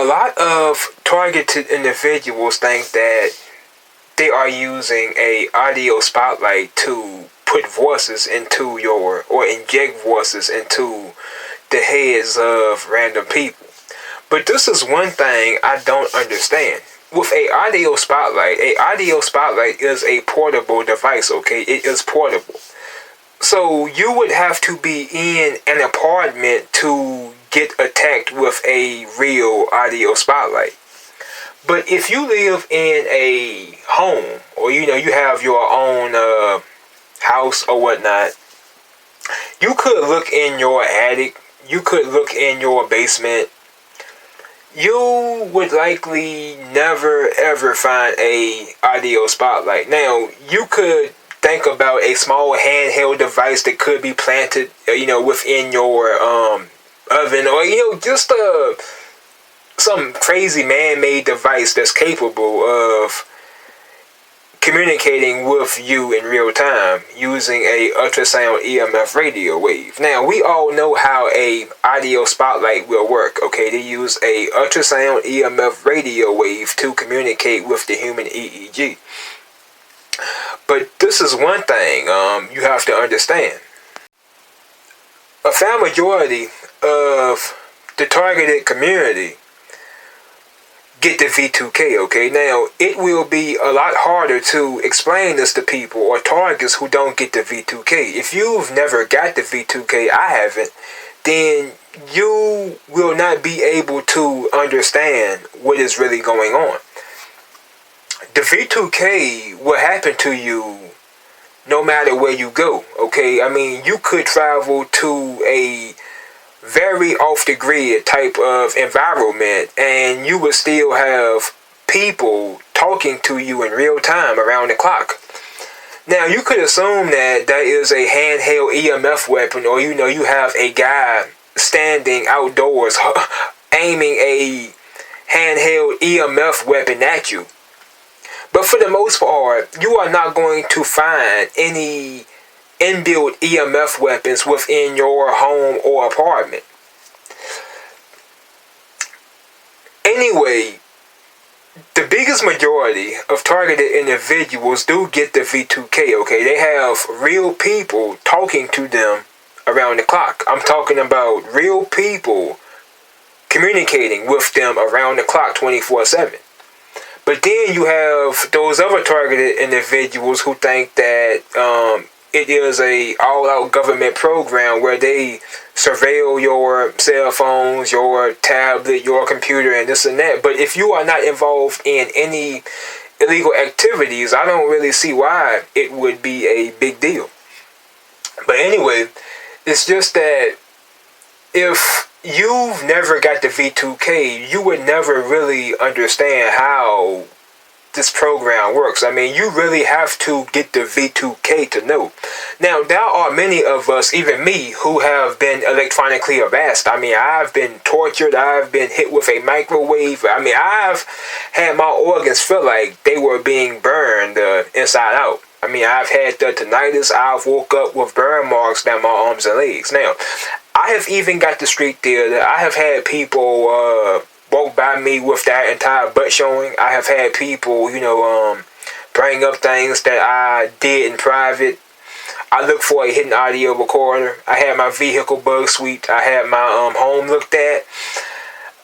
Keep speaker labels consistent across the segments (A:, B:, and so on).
A: a lot of targeted individuals think that they are using a audio spotlight to put voices into or inject voices into the heads of random people. But this is one thing I don't understand. With a audio spotlight is a portable device, okay? It is portable. So you would have to be in an apartment to get attacked with a real audio spotlight. But if you live in a home, or you have your own house or whatnot, you could look in your attic, you could look in your basement. You would likely never ever find a audio spotlight. Now, you could think about a small handheld device that could be planted, within your oven, or just some crazy man-made device that's capable of communicating with you in real time using a ultrasound EMF radio wave. Now, we all know how a audio spotlight will work, okay? They use a ultrasound EMF radio wave to communicate with the human EEG. But this is one thing you have to understand. A fair majority of the targeted community get the V2K, okay? Now, it will be a lot harder to explain this to people or targets who don't get the V2K. If you've never got the V2K, I haven't, then you will not be able to understand what is really going on. The V2K will happen to you no matter where you go, okay? I mean, you could travel to a very off the grid type of environment and you would still have people talking to you in real time around the clock. Now, you could assume that is a handheld EMF weapon, or you have a guy standing outdoors aiming a handheld EMF weapon at you. But for the most part, you are not going to find any inbuilt EMF weapons within your home or apartment. Anyway, the biggest majority of targeted individuals do get the V2K, okay? They have real people talking to them around the clock. I'm talking about real people communicating with them around the clock 24/7. But then you have those other targeted individuals who think that it is a all-out government program where they surveil your cell phones, your tablet, your computer, and this and that. But if you are not involved in any illegal activities, I don't really see why it would be a big deal. But anyway, it's just that if you've never got the V2K, you would never really understand how this program works. I mean, you really have to get the V2K to know. Now, there are many of us, even me, who have been electronically harassed. I mean, I've been tortured. I've been hit with a microwave. I mean, I've had my organs feel like they were being burned inside out. I mean, I've had the tinnitus. I've woke up with burn marks down my arms and legs. Now, I have even got the street theater. I have had people walk by me with their entire butt showing. I have had people, bring up things that I did in private. I looked for a hidden audio recorder. I had my vehicle bug sweeped. I had my home looked at.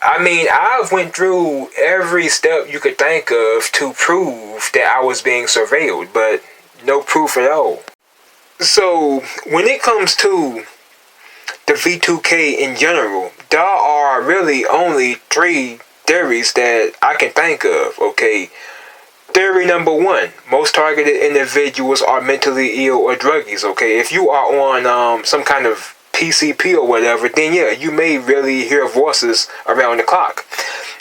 A: I mean, I've went through every step you could think of to prove that I was being surveilled, but no proof at all. So, when it comes to the V2K in general, there are really only 3 theories that I can think of, okay? Theory number 1, most targeted individuals are mentally ill or druggies, okay? If you are on some kind of PCP or whatever, then yeah, you may really hear voices around the clock.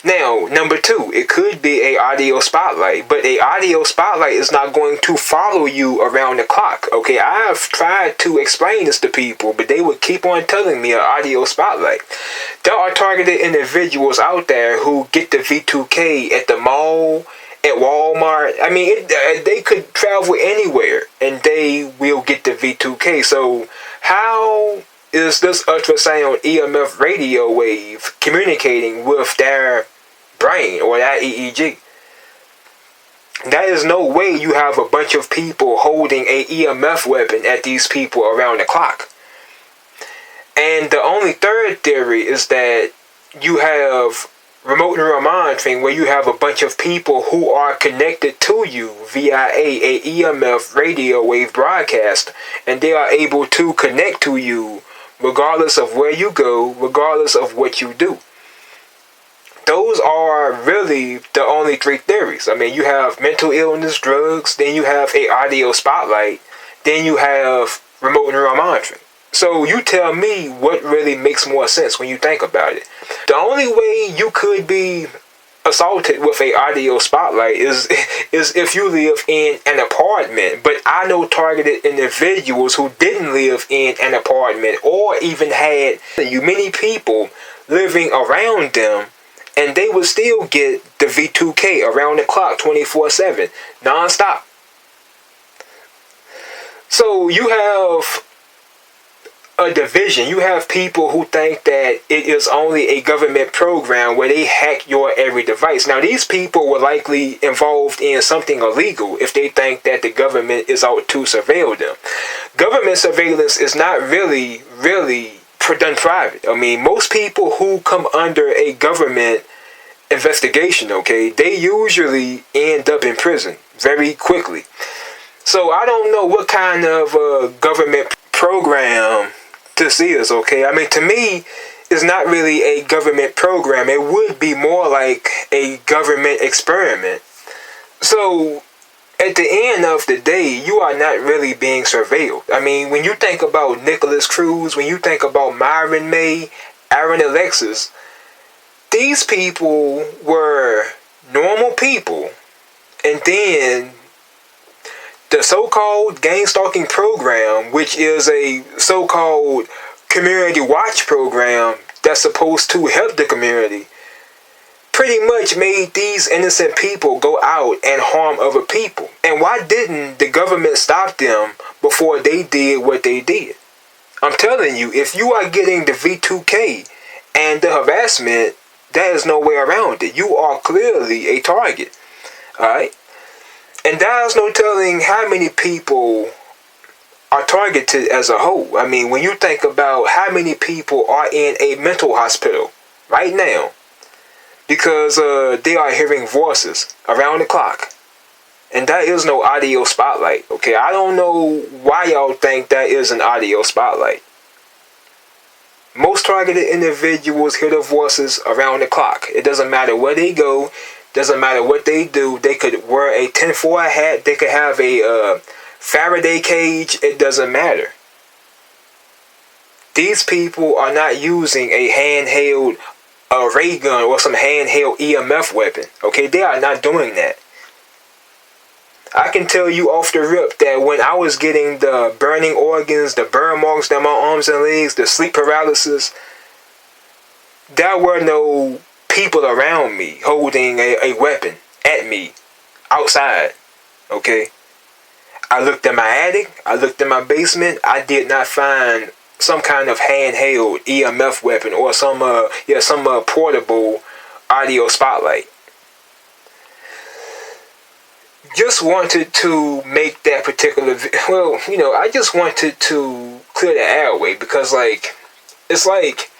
A: Now, number 2, it could be a audio spotlight, but a audio spotlight is not going to follow you around the clock, okay? I've tried to explain this to people, but they would keep on telling me an audio spotlight. There are targeted individuals out there who get the V2K at the mall, at Walmart. I mean, they could travel anywhere and they will get the V2K. So how is this ultrasound EMF radio wave communicating with their brain or that EEG. There is no way you have a bunch of people holding a EMF weapon at these people around the clock. And the only third theory is that you have remote neural monitoring, where you have a bunch of people who are connected to you via a EMF radio wave broadcast, and they are able to connect to you regardless of where you go, regardless of what you do. Those are really the only three theories. I mean, you have mental illness, drugs, then you have a audio spotlight, then you have remote neural monitoring. So you tell me what really makes more sense when you think about it. The only way you could be assaulted with a audio spotlight is if you live in an apartment. But I know targeted individuals who didn't live in an apartment or even had many people living around them, and they would still get the V2K around the clock 24/7, non-stop. So you have a division. You have people who think that it is only a government program where they hack your every device. Now, these people were likely involved in something illegal if they think that the government is out to surveil them. Government surveillance is not really done private. I mean, most people who come under a government investigation, okay, they usually end up in prison very quickly. So I don't know what kind of government program this is, okay? I mean, to me, it's not really a government program. It would be more like a government experiment. So at the end of the day, you are not really being surveilled. I mean, when you think about Nicholas Cruz, when you think about Myron May, Aaron Alexis, these people were normal people. And then the so-called gang-stalking program, which is a so-called community watch program that's supposed to help the community, pretty much made these innocent people go out and harm other people. And why didn't the government stop them before they did what they did? I'm telling you, if you are getting the V2K and the harassment, there is no way around it. You are clearly a target. Alright? And there's no telling how many people are targeted as a whole. I mean, when you think about how many people are in a mental hospital right now because they are hearing voices around the clock, and that is no audio spotlight. Okay, I don't know why y'all think that is an audio spotlight. Most targeted individuals hear the voices around the clock. It doesn't matter where they go. Doesn't matter what they do. They could wear a tinfoil hat. They could have a Faraday cage. It doesn't matter. These people are not using a handheld ray gun or some handheld EMF weapon. Okay, they are not doing that. I can tell you off the rip that when I was getting the burning organs, the burn marks down my arms and legs, the sleep paralysis, there were no people around me holding a weapon at me outside. Okay, I looked in my attic, I looked in my basement. I did not find some kind of handheld EMF weapon or some portable audio spotlight. Just wanted to make that particular I just wanted to clear the airway because it's like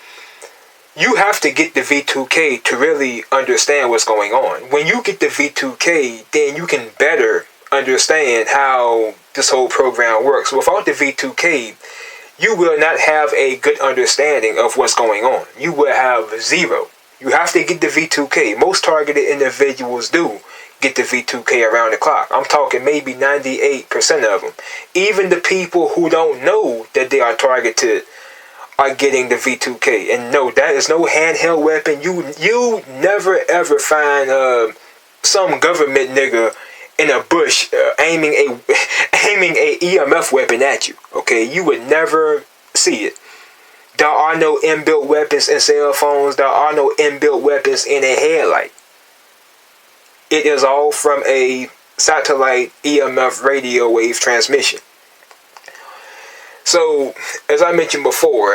A: you have to get the V2K to really understand what's going on. When you get the V2K, then you can better understand how this whole program works. Without the V2K, you will not have a good understanding of what's going on. You will have zero. You have to get the V2K. Most targeted individuals do get the V2K around the clock. I'm talking maybe 98% of them. Even the people who don't know that they are targeted are getting the V2K. And no, that is no handheld weapon. You never ever find some government nigga in a bush aiming a EMF weapon at you. Okay, you would never see it. There are no inbuilt weapons in cell phones. There are no inbuilt weapons in a headlight. It is all from a satellite EMF radio wave transmission. So, as I mentioned before,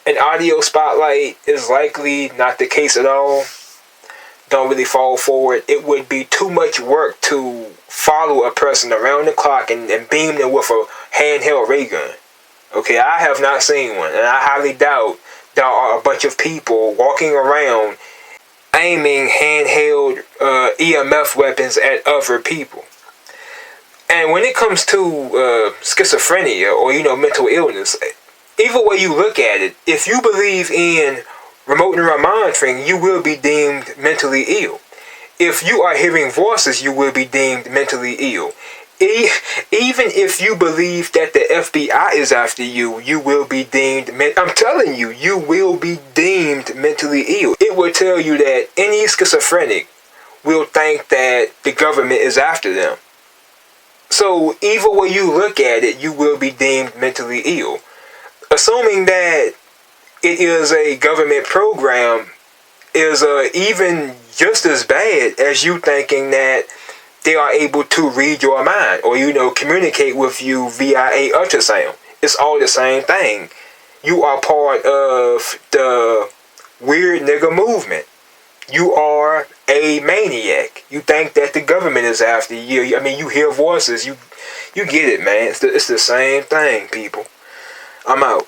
A: An audio spotlight is likely not the case at all. Don't really fall for it. It would be too much work to follow a person around the clock and beam them with a handheld ray gun. Okay, I have not seen one, and I highly doubt there are a bunch of people walking around aiming handheld EMF weapons at other people. And when it comes to schizophrenia or, mental illness, either way you look at it, if you believe in remote neural monitoring, you will be deemed mentally ill. If you are hearing voices, you will be deemed mentally ill. Even if you believe that the FBI is after you, you will be deemed, I'm telling you, you will be deemed mentally ill. It will tell you that any schizophrenic will think that the government is after them. So either way you look at it, you will be deemed mentally ill. Assuming that it is a government program is even just as bad as you thinking that they are able to read your mind or, communicate with you via a ultrasound. It's all the same thing. You are part of the weird nigga movement. You are a maniac. You think that the government is after you. I mean, you hear voices. You get it, man. It's the same thing, people. I'm out.